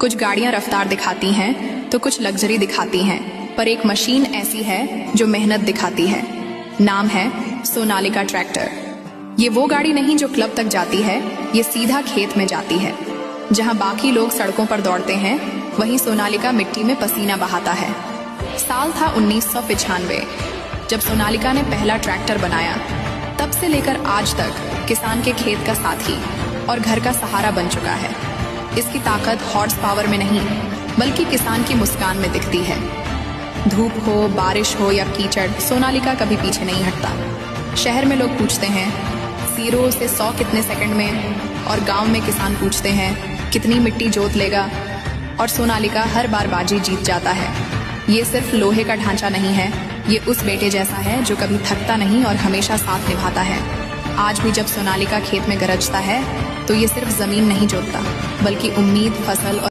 कुछ गाड़ियां रफ्तार दिखाती हैं तो कुछ लग्जरी दिखाती हैं, पर एक मशीन ऐसी है जो मेहनत दिखाती है। नाम है सोनालिका ट्रैक्टर। ये वो गाड़ी नहीं जो क्लब तक जाती है, ये सीधा खेत में जाती है। जहां बाकी लोग सड़कों पर दौड़ते हैं, वहीं सोनालिका मिट्टी में पसीना बहाता है। साल था 1995। जब सोनालिका ने पहला ट्रैक्टर बनाया, तब से लेकर आज तक किसान के खेत का साथी और घर का सहारा बन चुका है। इसकी ताकत हॉर्स पावर में नहीं, बल्कि किसान की मुस्कान में दिखती है। धूप हो, बारिश हो या कीचड़, सोनालिका कभी पीछे नहीं हटता। शहर में लोग पूछते हैं 0 से 100 कितने सेकंड में, और गांव में किसान पूछते हैं कितनी मिट्टी जोत लेगा, और सोनालिका हर बार बाजी जीत जाता है। ये सिर्फ लोहे का ढांचा नहीं है, ये उस बेटे जैसा है जो कभी थकता नहीं और हमेशा साथ निभाता है। आज भी जब सोनालिका खेत में गरजता है, तो ये सिर्फ जमीन नहीं जोतता, बल्कि उम्मीद, फसल और